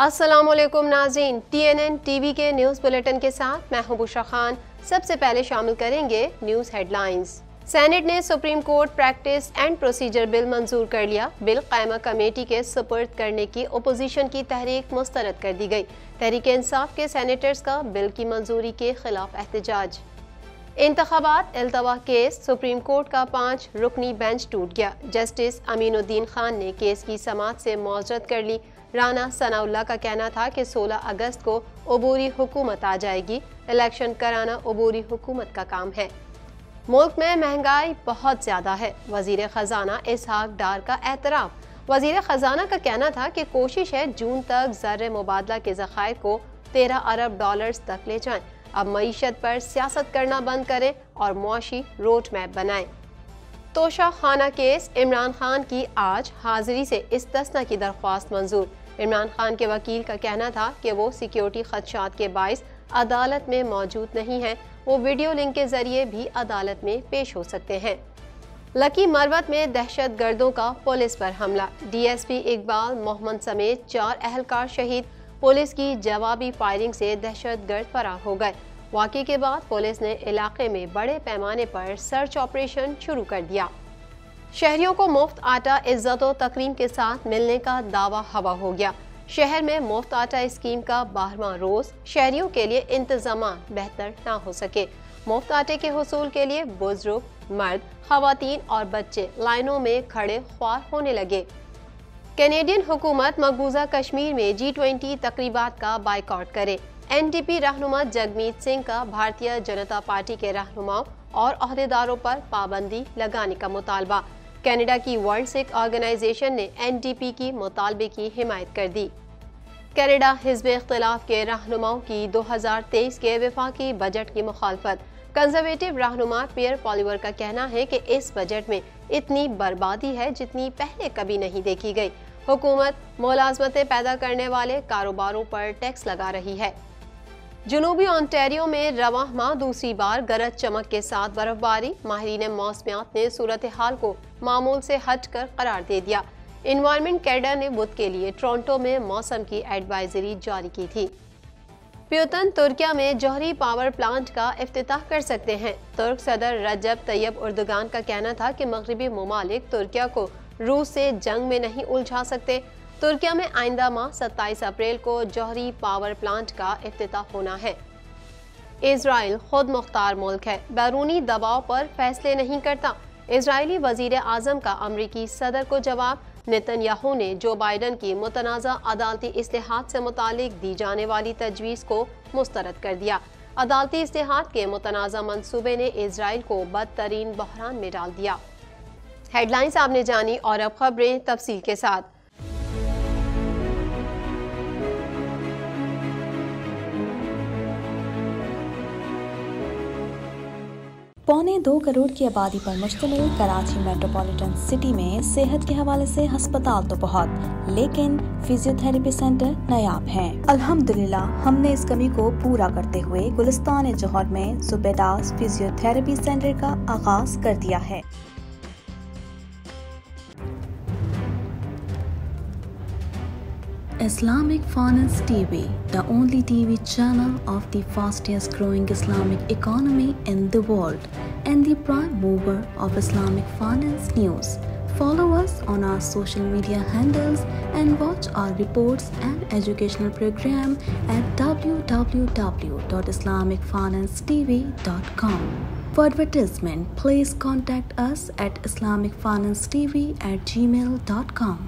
अस्सलामुअलैकुम नाज़रीन, TNN TV के न्यूज़ बुलेटिन के साथ मैं हूं बुशरा खान। सबसे पहले शामिल करेंगे न्यूज़ हेडलाइंस। सेनेट ने supreme court practice and procedure bill मंजूर कर लिया। बिल कायमा कमेटी के सुपुर्द करने की ओपोजिशन की तहरीक मुस्तरद कर दी गई। तहरीक इंसाफ के सेनेटर्स का बिल की मंजूरी के खिलाफ एहतजाज। इंतखाबात अल्तवा केस, सुप्रीम कोर्ट का 5 रुकनी बेंच टूट गया। जस्टिस अमीनुद्दीन खान ने केस की समाअत से मौजरत कर ली। राना सनाउल्लाह का कहना था कि 16 अगस्त को अबूरी हुकूमत आ जाएगी। इलेक्शन कराना अबूरी हुकूमत का काम है। मुल्क में महंगाई बहुत ज्यादा है, वजीर खजाना इसहाक डार का एतराफ। वजीर खजाना का कहना था कि कोशिश है जून तक ज़र्रे मुबादला के ज़खायर को 13 अरब डॉलर्स तक ले जाएं। अब मईशत पर सियासत करना बंद करें और मुआशी रोड मैप बनाएं। तोशा खाना केस, इमरान खान की आज हाजिरी से इस्तिस्ना की दरख्वास्त मंजूर। इमरान खान के वकील का कहना था कि वो सिक्योरिटी खदशात के बाइस अदालत में मौजूद नहीं है। वो वीडियो लिंक के जरिए भी अदालत में पेश हो सकते हैं। लकी मरवत में दहशत गर्दों का पुलिस पर हमला। DSP इकबाल मोहम्मद समेत 4 अहलकार शहीद। पुलिस की जवाबी फायरिंग से दहशत गर्द फरार हो गए। वाक़े के बाद पुलिस ने इलाके में बड़े पैमाने पर सर्च ऑपरेशन शुरू कर दिया। शहरियों को मुफ्त आटा इज्जत और तकरीम के साथ मिलने का दावा हवा हो गया। शहर में मुफ्त आटा स्कीम का 12वां रोज। शहरियों के लिए इंतजाम बेहतर ना हो सके। मुफ्त आटे के हुसूल के लिए बुजुर्ग, मर्द, खवातीन और बच्चे लाइनों में खड़े ख्वार होने लगे। कैनेडियन हुकूमत मकबूजा कश्मीर में G20 तकरीबात का बाइकआउट करे। NDP रहनुमा जगमीत सिंह का भारतीय जनता पार्टी के रहनुमाओं और अहदेदारों पर पाबंदी लगाने का मुतालबा। कनाडा की वर्ल्ड सिख ऑर्गेनाइजेशन ने NDP की मुतालबे की हिमायत कर दी। कनाडा हिज़्ब इख्तिलाफ के रहनुमाओं की 2023 के वफाकी बजट की मुखालफत। कंजर्वेटिव रहनुमा पियर पॉलिवर का कहना है कि इस बजट में इतनी बर्बादी है जितनी पहले कभी नहीं देखी गई। हुकूमत मुलाजमतें पैदा करने वाले कारोबारों पर टैक्स लगा रही है। जनूबी ओंटारियो में रवां माह दूसरी बार गरज चमक के साथ बर्फबारी। माहिरीन मौसमियात ने सूरत हाल को मामूल से हटकर करार दे दिया। इन्वायरमेंट कैडर ने बुध के लिए टोरंटो में मौसम की एडवाइजरी जारी की थी। प्यूतन तुर्किया में जौहरी पावर प्लांट का इफ्तिताह कर सकते हैं। तुर्क सदर रजब तैयब उर्दुगान का कहना था कि मगरबी ममालिक तुर्किया को रूस से जंग में नहीं उलझा सकते। तुर्किया में आइंदा माह 27 अप्रैल को जौहरी पावर प्लांट का इफ्तिताह होना है। इजराइल खुद मुख्तार मुल्क है, बैरूनी दबाव पर फैसले नहीं करता। इजरायली वजीर आजम का अमरीकी सदर को जवाब। नेतन्याहू ने जो बाइडन की मुतनाज़ा अदालती इस्तेहात से मुतालिक दी जाने वाली तजवीज़ को मुस्तरद कर दिया। अदालती इस्तेहात के मुतनाज़ा मंसूबे ने इजराइल को बदतरीन बहरान में डाल दिया। हेडलाइंस आपने जानी और अब खबरें तफसील के साथ। पौने 2 करोड़ की आबादी पर मुश्तमिल कराची मेट्रोपॉलिटन सिटी में सेहत के हवाले से अस्पताल तो बहुत, लेकिन फिजियोथेरेपी सेंटर नायाब हैं। अल्हम्दुलिल्लाह हमने इस कमी को पूरा करते हुए गुलिस्तान जौहर में जुबेदास फिजियोथेरेपी सेंटर का आगाज कर दिया है। Islamic Finance TV, the only TV channel of the fastest growing Islamic economy in the world and the prime mover of Islamic finance news. Follow us on our social media handles and watch our reports and educational program at www.islamicfinancetv.com. For advertisement, please contact us at islamicfinancetv@gmail.com.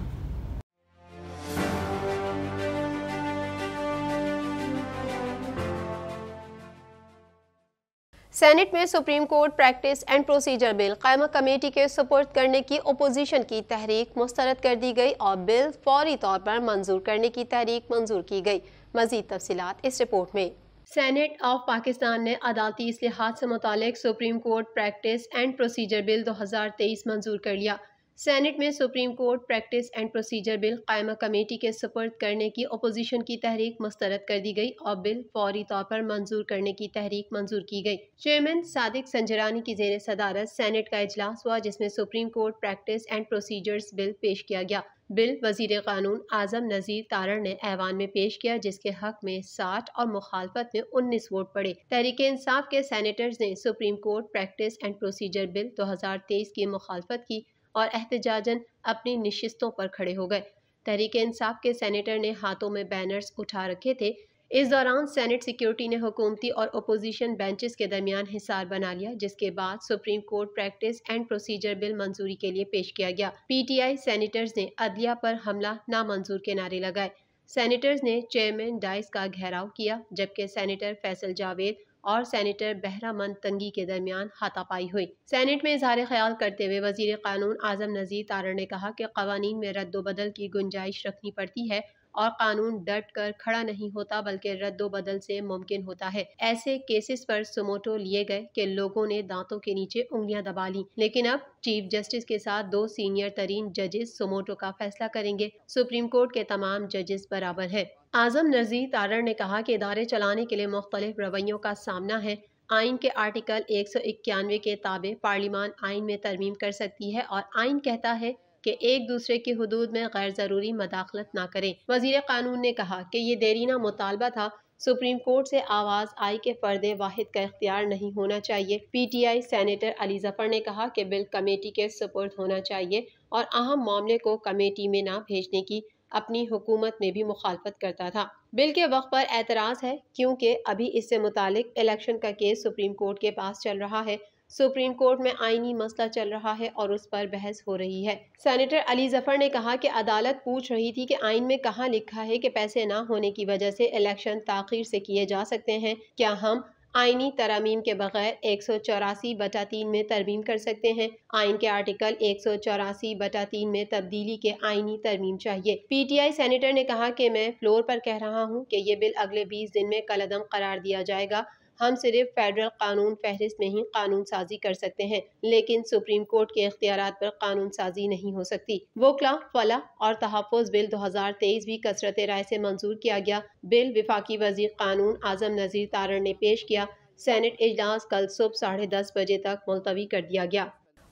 Senate में supreme court practice and procedure bill कायमा committee के सुपुर्द करने की opposition की तहरीक मुस्तरद कर दी गई और बिल फौरी तौर पर मंजूर करने की तहरीक मंजूर की गई। मजीद तफसीलात इस रिपोर्ट में। सेनेट ऑफ पाकिस्तान ने अदालती इस्लाहात से मुतालिक supreme court practice and procedure bill 2023 मंजूर कर लिया। सेनेट में supreme court practice and procedure bill कायमा कमेटी के सुपुर्द करने की ओपोजिशन की तहरीक मुस्तरद कर दी गई और बिल फौरी तौर पर मंजूर करने की तहरीक मंजूर की गई। चेयरमैन सादिक संजरानी की जेर सदारत सेनेट का इजलास हुआ जिसमें supreme court practice and procedures bill पेश किया गया। बिल वजीर कानून आजम नजीर तारड़ ने ऐवान में पेश किया, जिसके हक में 60 और मुखालफत में 19 वोट पड़े। तहरीक इंसाफ के सेनेटर्स ने supreme court practice and procedure bill 2023 की मुखालफत की और एहतजाजन अपनी निशिस्तों पर खड़े हो गए। तहरीक इंसाफ के सेनेटर ने हाथों में बैनर्स उठा रखे थे। इस दौरान सेनेट सिक्योरिटी ने हुकूमती और अपोजिशन बेंचेस के दरमियान हिसार बना लिया, जिसके बाद supreme court practice and procedure bill मंजूरी के लिए पेश किया गया। पीटीआई सेनेटर्स ने अदलिया पर हमला नामंजूर के नारे लगाए। सेनेटर्स ने चेयरमैन डाइस का घेराव किया, जबकि सेनेटर फैसल जावेद और सेनेटर बहरामंद तंगी के दरमियान हाथापाई हुई। सेनेट में इजहार ख्याल करते हुए वजीर कानून आजम नजीर तारड़ ने कहा कि कवानीन में रद्दोबदल की गुंजाइश रखनी पड़ती है और कानून डट कर खड़ा नहीं होता बल्कि रद्दोबदल से मुमकिन होता है। ऐसे केसेस पर सुमोटो लिए गए कि लोगों ने दांतों के नीचे उंगलियां दबा ली, लेकिन अब चीफ जस्टिस के साथ 2 सीनियर तरीन जजेस सुमोटो का फैसला करेंगे। सुप्रीम कोर्ट के तमाम जजेस बराबर हैं। आजम नजीर तारड़ ने कहा कि इदारे चलाने के लिए मुख्तलिफ रवैयों का सामना है। आइन के आर्टिकल 191 के ताबे पार्लिमान आइन में तरमीम कर सकती है और आइन कहता है कि एक दूसरे की हुदूद में गैर जरूरी मदाखलत न करें। वजीर कानून ने कहा कि ये देरीना मुतालबा था। सुप्रीम कोर्ट से आवाज आई कि फर्दे वाहिद का इख्तियार नहीं होना चाहिए। पीटीआई सेनेटर अली जफर ने कहा कि बिल कमेटी के सुपुर्द होना चाहिए और अहम मामले को कमेटी में न भेजने की अपनी हुकूमत में भी मुखालफत करता था। बिल के वक्त पर एतराज है क्योंकि अभी इससे मुतालिक इलेक्शन का केस सुप्रीम कोर्ट के पास चल रहा है। सुप्रीम कोर्ट में आईनी मसला चल रहा है और उस पर बहस हो रही है। सेनेटर अली जफर ने कहा कि अदालत पूछ रही थी कि आइन में कहाँ लिखा है कि पैसे ना होने की वजह से इलेक्शन ताखीर से किए जा सकते हैं। क्या हम आईनी तरमीम के बगैर 184/3 में तरमीम कर सकते हैं? आइन के आर्टिकल 184/3 में तब्दीली के आईनी तरमीम चाहिए। पीटीआई सेनेटर ने कहा कि मैं फ्लोर पर कह रहा हूं कि ये बिल अगले 20 दिन में कलअदम करार दिया जाएगा। हम सिर्फ फेडरल कानून फहरिस्त में ही कानून साजी कर सकते हैं, लेकिन सुप्रीम कोर्ट के इख्तियारात पर कानून साजी नहीं हो सकती। वोकला, फला और तहफ़्फ़ुज़ बिल 2023 भी कसरत राय से मंजूर किया गया। बिल विफाकी वजीर कानून आजम नजीर तारड़ ने पेश किया। सेनेट इजलास कल सुबह 10:30 बजे तक मुलतवी कर दिया गया।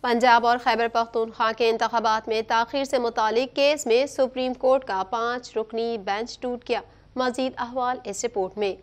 पंजाब और खैबर पख्तूनख्वा के इंतखाबात में ताखीर से मुतालिक केस में सुप्रीम कोर्ट का 5 रुकनी बेंच टूट गया। मजीद अहवाल इस रिपोर्ट में।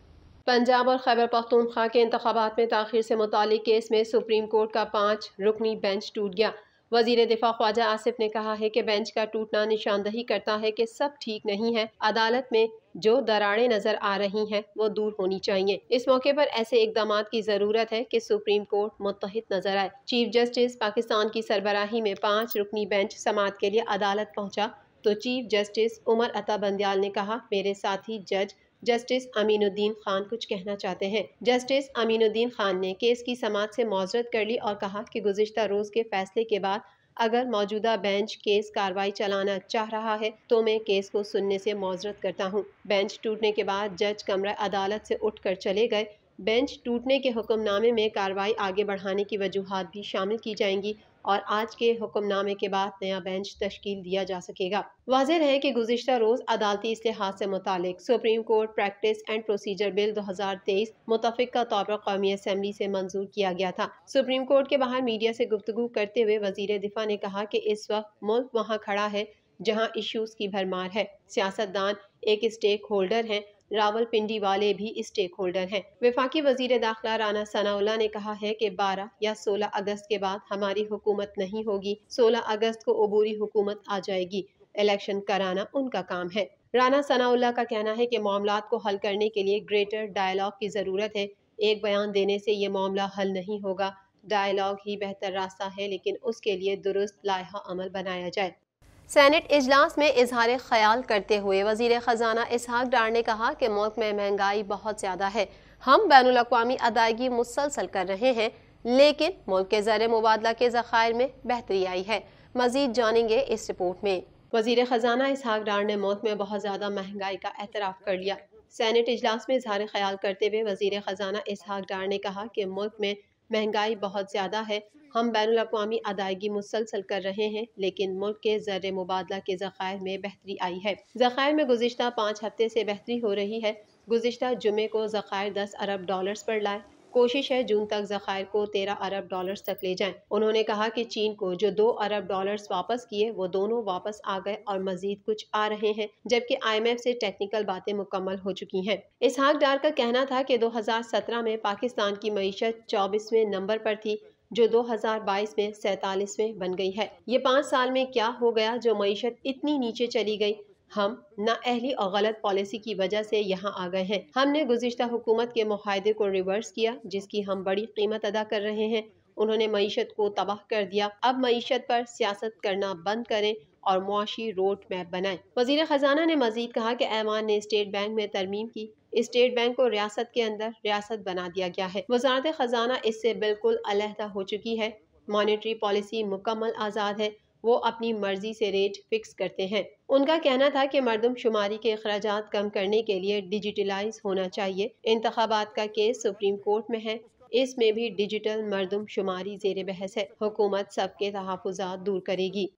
पंजाब और खैबर पख्तूनख्वा के इंतखाबात में ताखीर से मुतालिक केस में सुप्रीम कोर्ट का 5 रुकनी बेंच टूट गया। वजीर दिफा ख्वाजा आसिफ ने कहा है कि बेंच का टूटना निशानदही करता है कि सब ठीक नहीं है। अदालत में जो दरारें नजर आ रही हैं वो दूर होनी चाहिए। इस मौके पर ऐसे इकदाम की जरूरत है कि सुप्रीम कोर्ट मुत्तहिद नजर आए। चीफ जस्टिस पाकिस्तान की सरबराही में 5 रुकनी बेंच समाअत के लिए अदालत पहुंचा तो चीफ जस्टिस उमर अता बंदियाल ने कहा, मेरे साथी जज जस्टिस अमीनुद्दीन खान कुछ कहना चाहते हैं। जस्टिस अमीनुद्दीन खान ने केस की समाअत से मौजरत कर ली और कहा कि गुज़िश्ता रोज के फैसले के बाद अगर मौजूदा बेंच केस कार्रवाई चलाना चाह रहा है तो मैं केस को सुनने से मौजरत करता हूँ। बेंच टूटने के बाद जज कमरा अदालत से उठकर चले गए। बेंच टूटने के हुक्मनामे में कार्रवाई आगे बढ़ाने की वजूहात भी शामिल की जाएंगी और आज के हुक्मनामे के बाद नया बेंच तश्कील दिया जा सकेगा। वाज़ेह है कि गुज़िश्ता रोज अदालती इस्तेहाद से मुतालिक supreme court practice and procedure bill 2023 मुतफ़िक़ा तौर पर कौमी असम्बली से मंजूर किया गया था। सुप्रीम कोर्ट के बाहर मीडिया से गुफ्तगू करते हुए वज़ीर दिफा ने कहा कि इस वक्त मुल्क वहाँ खड़ा है जहाँ इश्यूज की भरमार है। सियासतदान एक स्टेक होल्डर हैं, रावलपिंडी वाले भी स्टेक होल्डर हैं। वफाकी वजीर दाखिला राना सनाउल्लाह ने कहा है कि 12 या 16 अगस्त के बाद हमारी हुकूमत नहीं होगी। 16 अगस्त को अबूरी हुकूमत आ जाएगी। इलेक्शन कराना उनका काम है। राना सनाउल्लाह का कहना है कि मामलात को हल करने के लिए ग्रेटर डायलॉग की जरूरत है। एक बयान देने से ये मामला हल नहीं होगा। डायलॉग ही बेहतर रास्ता है, लेकिन उसके लिए दुरुस्त लायहा अमल बनाया जाए। सेनेट इजलास में इजहार ख्याल करते हुए वजीर खजाना इसहाक डार ने कहा कि मुल्क में महंगाई बहुत ज़्यादा है। हम बैनुल-अक़वामी अदायगी मुसलसल कर रहे हैं, लेकिन मुल्क के ज़र मुबादला के ज़खायर में बेहतरी आई है। मजीद जानेंगे इस रिपोर्ट में। वजीर खजाना इसहाक डार ने मुल्क में बहुत ज़्यादा महंगाई का एतराफ़ कर लिया। सेनेट इजलास में इजहार ख्याल करते हुए वजीर खजाना इसहाक डार ने कहा कि मुल्क में महंगाई बहुत ज़्यादा है। हम बैनुल-अक़वामी अदायगी मुसलसल कर रहे हैं, लेकिन मुल्क के ज़र मुबादला के ज़खायर में बेहतरी आई है। ज़खायर में गुज़िश्ता 5 हफ्ते से बेहतरी हो रही है। गुज़िश्ता जुमे को ज़खायर $10 अरब पर लाए। कोशिश है जून तक ज़खायर को 13 अरब डॉलर्स तक ले जाएं। उन्होंने कहा कि चीन को जो 2 अरब डॉलर्स वापस किए वो दोनों वापस आ गए और मजीद कुछ आ रहे हैं, जबकि IMF से टेक्निकल बातें मुकम्मल हो चुकी हैं। इसहाक डार का कहना था कि 2017 में पाकिस्तान की मईशत 24वें नंबर पर थी, जो 2022 में 47वें बन गई है। ये 5 साल में क्या हो गया जो मईशत इतनी नीचे चली गई? हम नाअहली और गलत पॉलिसी की वजह से यहाँ आ गए हैं। हमने गुज़िश्ता हुकूमत के मुआहदे को रिवर्स किया, जिसकी हम बड़ी कीमत अदा कर रहे हैं। उन्होंने मईशत को तबाह कर दिया। अब मईशत पर सियासत करना बंद करें और मुआशी रोड मैप बनाएं। वज़ीर ख़जाना ने मजीद कहा कि ऐवान ने स्टेट बैंक में तरमीम की। स्टेट बैंक को रियासत के अंदर रियासत बना दिया गया है। वज़ारत ख़जाना इससे बिल्कुल अलहदा हो चुकी है। मॉनेटरी पॉलिसी मुकम्मल आज़ाद है। वो अपनी मर्जी से रेट फिक्स करते हैं। उनका कहना था कि मरदमशुमारी के अखराजात कम करने के लिए डिजिटलाइज होना चाहिए। इंतखाबात का केस सुप्रीम कोर्ट में है, इसमें भी डिजिटल मरदमशुमारी ज़ेर बहस है। हुकूमत सबके तहफ़्फ़ुज़ात दूर करेगी।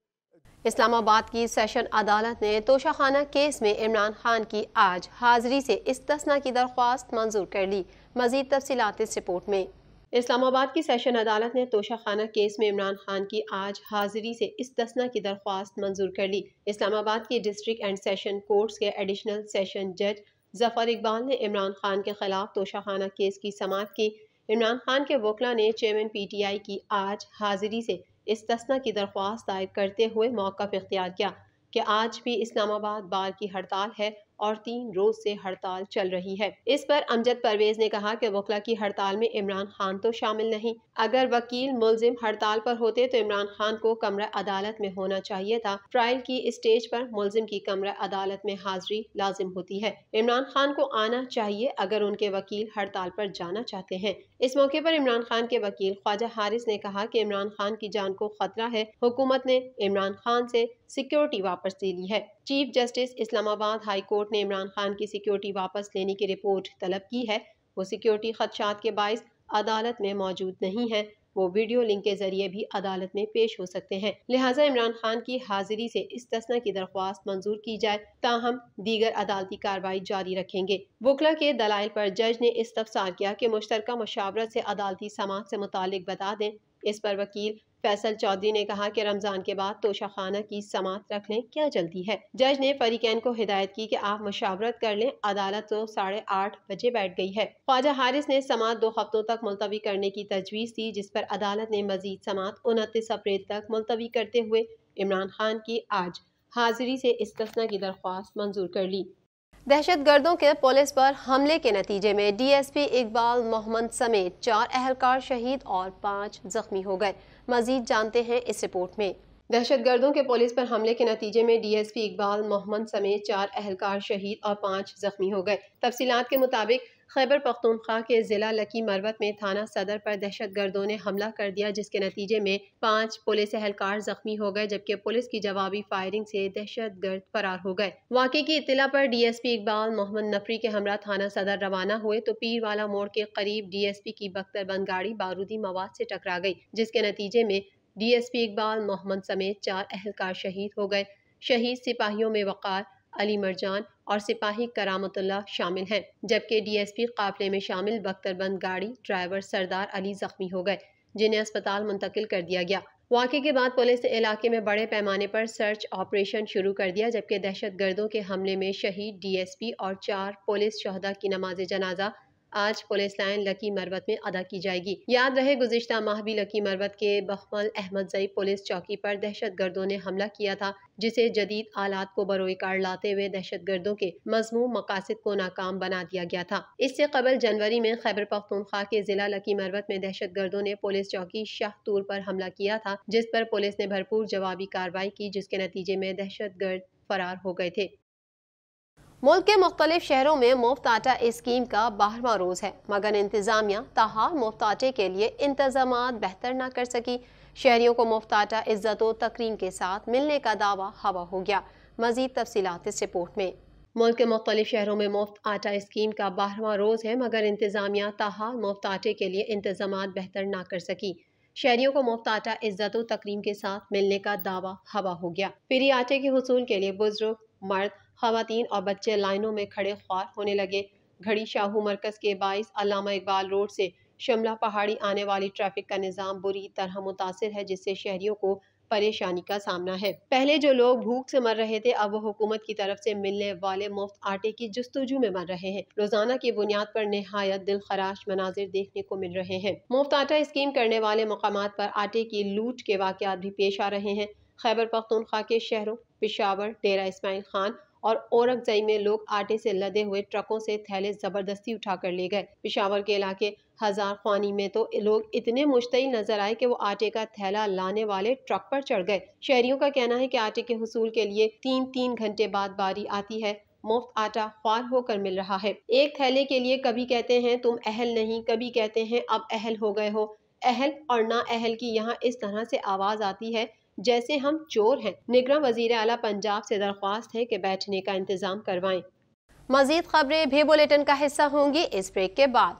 इस्लामाबाद की सेशन अदालत ने तोशाखाना केस में इमरान खान की आज हाजिरी से इस्तिस्ना की दरख्वास्त मंजूर कर ली। मज़ीद तफसीलात इस रिपोर्ट में। इस्लामाबाद की सेशन अदालत ने तोशाखाना केस में इमरान खान की आज हाजिरी से इस्तिस्ना की दरख्वास्त मंजूर कर ली। इस्लामाबाद की डिस्ट्रिक्ट एंड सेशन कोर्ट्स के एडिशनल सेशन जज जफर इकबाल ने इमरान खान के खिलाफ तोशाखाना केस की समाअत की। इमरान खान के वकला ने चेयरमैन PTI की आज हाजिरी से इस्तिस्ना की दरख्वास्त दायर करते हुए मौक़िफ़ इख्तियार किया कि आज भी इस्लामाबाद बार की हड़ताल है और 3 रोज से हड़ताल चल रही है। इस पर अमजद परवेज ने कहा कि वकला की हड़ताल में इमरान खान तो शामिल नहीं। अगर वकील मुलजिम हड़ताल पर होते तो इमरान खान को कमरा अदालत में होना चाहिए था। ट्रायल की स्टेज पर मुलजिम की कमरा अदालत में हाजिरी लाजिम होती है। इमरान खान को आना चाहिए अगर उनके वकील हड़ताल पर जाना चाहते हैं। इस मौके पर इमरान खान के वकील ख्वाजा हारिस ने कहा कि इमरान खान की जान को खतरा है। हुकूमत ने इमरान खान से सिक्योरिटी वापस ले ली है। Chief justice Islamabad high court ने इमरान खान की सिक्योरिटी वापस लेने की रिपोर्ट तलब की है। वो सिक्योरिटी खदशात के बाइस अदालत में मौजूद नहीं है। वो वीडियो लिंक के जरिए भी अदालत में पेश हो सकते हैं। लिहाजा इमरान खान की हाजिरी से इस्तिस्ना की दरख्वास्त मंजूर की जाए, ताहम दीगर अदालती कार्रवाई जारी रखेंगे। वकला के दलाइल पर जज ने इस्तफसार किया कि मुश्तरका मुशावरत से अदालती समाअत से मुतालिक बता दें। इस पर वकील फैसल चौधरी ने कहा कि रमजान के बाद तोशाखाना की समाअत रख लें, क्या जल्दी है। जज ने फरीकैन को हिदायत की कि आप मुशावरत कर लें। अदालत तो 8:30 बजे बैठ गई है। ख्वाजा हारिस ने समाअत 2 हफ्तों तक मुलतवी करने की तजवीज़ दी, जिस पर अदालत ने मजीद समाअत 29 अप्रैल तक मुलतवी करते हुए इमरान खान की आज हाजिरी से इस्तिस्ना की दरख्वास्त मंजूर कर ली। दहशतगर्दों के पुलिस पर हमले के नतीजे में DSP इकबाल मोहम्मद समेत 4 अहलकार शहीद और 5 जख्मी हो गए। मजीद जानते हैं इस रिपोर्ट में। दहशतगर्दों के पुलिस पर हमले के नतीजे में DSP इकबाल मोहम्मद समेत 4 अहलकार शहीद और 5 जख्मी हो गए। तफसीलात के मुताबिक खैबर पख्तूनख्वा के जिला लकी मरवत में थाना सदर पर दहशतगर्दों ने हमला कर दिया, जिसके नतीजे में 5 पुलिस एहलकार जख्मी हो गए, जबकि पुलिस की जवाबी फायरिंग से दहशतगर्द फरार हो गए। वाक़े की इत्तला पर DSP इकबाल मोहम्मद नफरी के हमरा थाना सदर रवाना हुए तो पीरवाला मोड़ के करीब DSP की बख्तरबंद गाड़ी बारूदी मवाद से टकरा गई, जिसके नतीजे में DSP इकबाल मोहम्मद समेत 4 अहलकार शहीद हो गए। शहीद सिपाहियों में वक़ार, अली मरजान और सिपाही करामतुल्लाह शामिल हैं, जबकि DSP काफिले में शामिल बख्तरबंद गाड़ी ड्राइवर सरदार अली जख्मी हो गए, जिन्हें अस्पताल मुंतकिल कर दिया गया। वाक़े के बाद पुलिस ने इलाके में बड़े पैमाने पर सर्च ऑपरेशन शुरू कर दिया, जबकि दहशतगर्दों के हमले में शहीद DSP और 4 पुलिस शहदा की नमाज जनाजा आज पुलिस लाइन लकी मरवत में अदा की जाएगी। याद रहे गुज़िश्ता माह भी लकी मरवत के बखमल अहमद जई पुलिस चौकी पर दहशतगर्दों ने हमला किया था, जिसे जदीद आलात को बरोए कार लाते हुए दहशतगर्दों के मज़मूम मकासद को नाकाम बना दिया गया था। इससे कबल जनवरी में खैबर पख्तूनख्वा के जिला लकी मरवत में दहशतगर्दों ने पुलिस चौकी शाहतूर पर हमला किया था, जिस पर पुलिस ने भरपूर जवाबी कार्रवाई की, जिसके नतीजे में दहशतगर्द फरार हो गए थे। मुल्क के मुख्तलिफ शहरों में मुफ्त आटा स्कीम का 12वां रोज है, मगर इंतजामिया ताहाल मुफ्त आटे के लिए इंतजामात बेहतर न कर सकी। शहरियों को मुफ्त आटा इज्जत व तकरीम के साथ मिलने का दावा हवा हो गया। मजीद तफसीलात इस रिपोर्ट में। मुल्क के मुख्तलिफ शहरों में मुफ्त आटा स्कीम का 12वां रोज है, मगर इंतजामिया ताहाल मुफ्त आटे के लिए इंतजामात बेहतर न कर सकी। शहरियों को मुफ्त आटा इज्जत व तकरीम के साथ मिलने का दावा हवा हो गया। फ्री आटे के हुसूल के लिए बुजुर्ग, मर्द, खवातीन और बच्चे लाइनों में खड़े ख्वार होने लगे। घड़ी शाहू मरकज के 22 अल्लामा इकबाल रोड से शिमला पहाड़ी आने वाली ट्रैफिक का निज़ाम बुरी तरह मुतासिर है, जिससे शहरियों को परेशानी का सामना है। पहले जो लोग भूख से मर रहे थे, अब वो हुकूमत की तरफ से मिलने वाले मुफ्त आटे की जुस्तजू में मर रहे हैं। रोजाना की बुनियाद पर निहायत दिलखराश मनाजिर देखने को मिल रहे हैं। मुफ्त आटा स्कीम करने वाले मकामात पर आटे की लूट के वाकयात भी पेश आ रहे हैं। खैबर पख्तूनख्वा के शहरों पेशावर, डेरा इस्माइल खान और औरंगजई में लोग आटे से लदे हुए ट्रकों से थैले जबरदस्ती उठाकर ले गए। पेशावर के इलाके हजार ख्वानी में तो लोग इतने मुश्तइल नजर आए कि वो आटे का थैला लाने वाले ट्रक पर चढ़ गए। शहरियों का कहना है कि आटे के हुसूल के लिए 3-3 घंटे बाद बारी आती है। मुफ्त आटा ख्वार होकर मिल रहा है। एक थैले के लिए कभी कहते हैं तुम अहल नहीं, कभी कहते हैं अब अहल हो गए हो। अहल और ना अहल की यहाँ इस तरह से आवाज आती है जैसे हम चोर हैं। निगरां वजीर आला पंजाब से दरख्वास्त है कि बैठने का इंतजाम करवाएं। मजीद खबरें भी बुलेटिन का हिस्सा होंगी इस ब्रेक के बाद।